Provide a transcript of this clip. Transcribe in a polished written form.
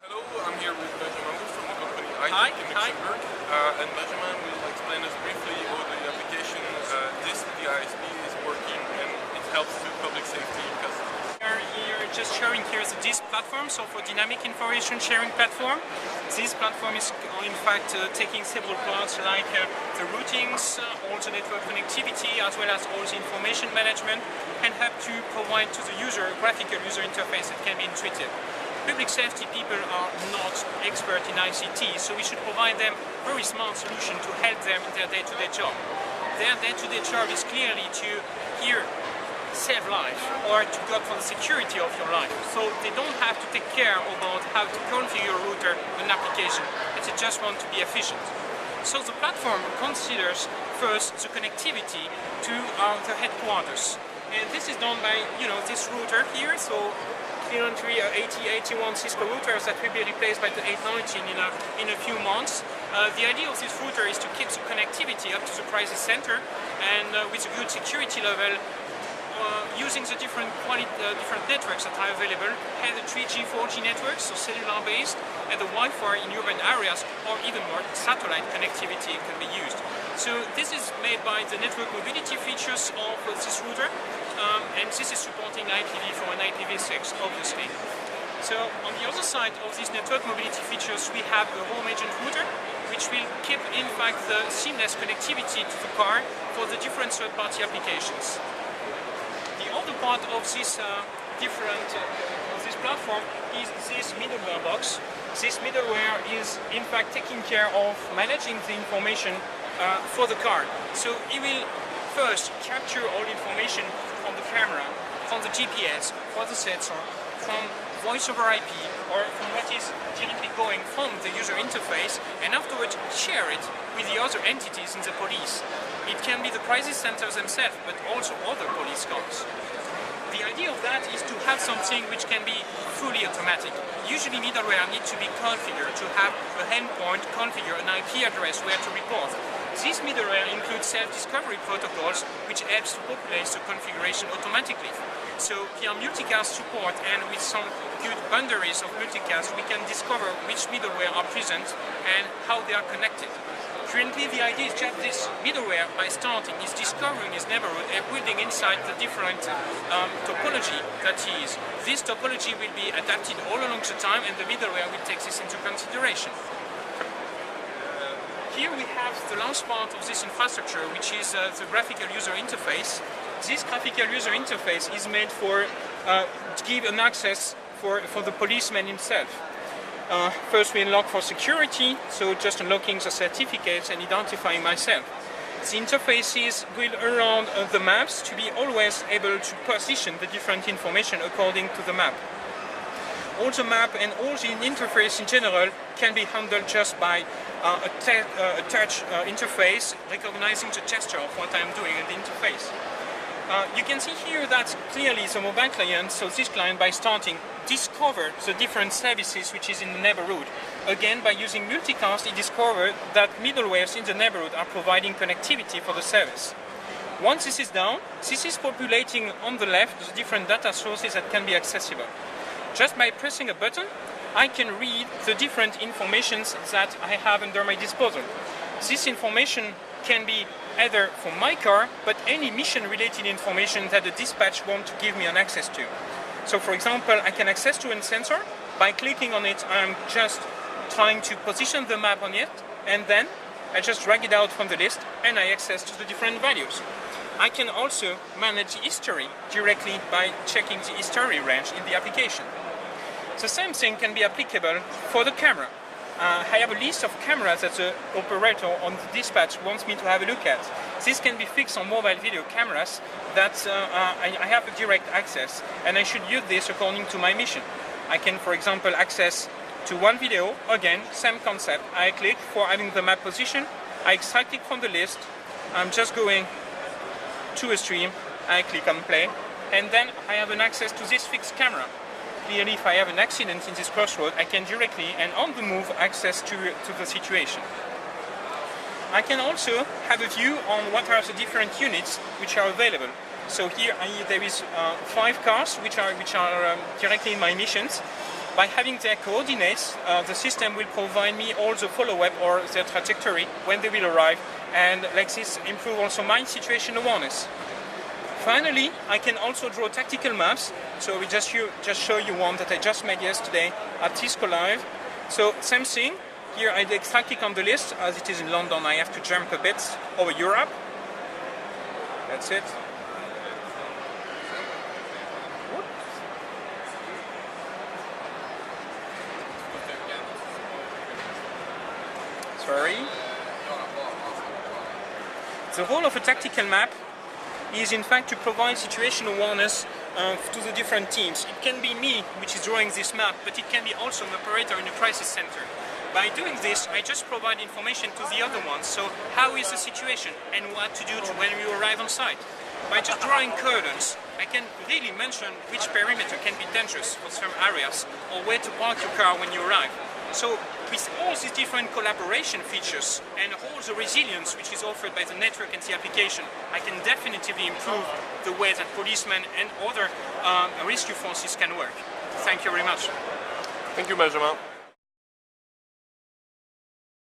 Hello, I'm here with Benjamin Hourte from the company Hitec in Hi. Luxembourg. And Benjamin will explain us briefly how the application DISP, DISP is working and it helps with public safety because You're just showing here the DISP platform, so for dynamic information sharing platform. This platform is in fact taking several parts like the routings, all the network connectivity, as well as all the information management, and help to provide to the user a graphical user interface that can be intuitive. Public safety people are not expert in ICT, so we should provide them a very smart solution to help them in their day-to-day job. Their day-to-day job is clearly to here save life or to go for the security of your life. So they don't have to take care about how to configure a router an application, but they just want to be efficient. So the platform considers first the connectivity to the headquarters. And this is done by, this router here. So currently 8081 Cisco routers that will be replaced by the 819 in a few months. The idea of this router is to keep the connectivity up to the crisis center and with a good security level, using the different networks that are available, and the 3G, 4G networks, so cellular based, and the Wi-Fi in urban areas, or even more satellite connectivity can be used. So this is made by the network mobility features of this router, and this is supporting IPv4 and IPv6, obviously. So on the other side of these network mobility features, we have a home agent router, which will keep, in fact, the seamless connectivity to the car for the different third-party applications. The other part of this this platform is this middleware box. This middleware is, in fact, taking care of managing the information for the car. So it will first capture all information from the camera, from the GPS, from the sensor, from voice over IP, or from what is directly going from the user interface, and afterwards share it with the other entities in the police. It can be the crisis centers themselves, but also other police cars. The idea of that is to have something which can be fully automatic. Usually middleware needs to be configured to have a endpoint configure an IP address where to report. This middleware includes self-discovery protocols which helps to populate the configuration automatically. So via multicast support and with some good boundaries of multicast, we can discover which middleware are present and how they are connected. Currently, the idea is just this middleware, by starting, is discovering his neighborhood and building inside the different topology that he is. This topology will be adapted all along the time, and the middleware will take this into consideration. Here we have the last part of this infrastructure, which is the graphical user interface. This graphical user interface is made for to give an access for the policeman himself. First we unlock for security, so just unlocking the certificates and identifying myself. The interfaces will around the maps to be always able to position the different information according to the map. All the map and all the interface in general can be handled just by a touch interface, recognizing the gesture of what I'm doing in the interface. You can see here that clearly the mobile client, so this client by starting, discovered the different services which is in the neighborhood. Again, by using multicast, he discovered that middlewares in the neighborhood are providing connectivity for the service. Once this is done, this is populating on the left the different data sources that can be accessible. Just by pressing a button, I can read the different informations that I have under my disposal. This information can be either from my car, but any mission-related information that the dispatch wants to give me an access to. So, for example, I can access to a sensor. By clicking on it, I'm just trying to position the map on it, and then I just drag it out from the list, and I access to the different values. I can also manage history directly by checking the history range in the application. The same thing can be applicable for the camera. I have a list of cameras that the operator on the dispatch wants me to have a look at. This can be fixed on mobile video cameras that I have a direct access, and I should use this according to my mission. I can, for example, access to one video, again, same concept. I click for having the map position, I extract it from the list, I'm just going to a stream, I click on play, and then I have an access to this fixed camera. Clearly, if I have an accident in this crossroad, I can directly and on the move access to the situation. I can also have a view on what are the different units which are available. So here there is 5 cars which are directly in my missions. by having their coordinates, the system will provide me all the follow-up or their trajectory when they will arrive, and like this improve also my situation awareness. Finally, I can also draw tactical maps. So we just show you one that I just made yesterday at Cisco Live. So same thing, here I extra click on the list. As it is in London, I have to jump a bit over Europe. That's it. Sorry. The role of a tactical map is in fact to provide situational awareness to the different teams. It can be me which is drawing this map, but it can be also an operator in a crisis center. By doing this, I just provide information to the other ones. So how is the situation and what to do when you arrive on site. By just drawing cordons, I can really mention which perimeter can be dangerous for some areas or where to park your car when you arrive. So with all these different collaboration features and all the resilience which is offered by the network and the application, I can definitively improve the way that policemen and other rescue forces can work. Thank you very much. Thank you, Benjamin.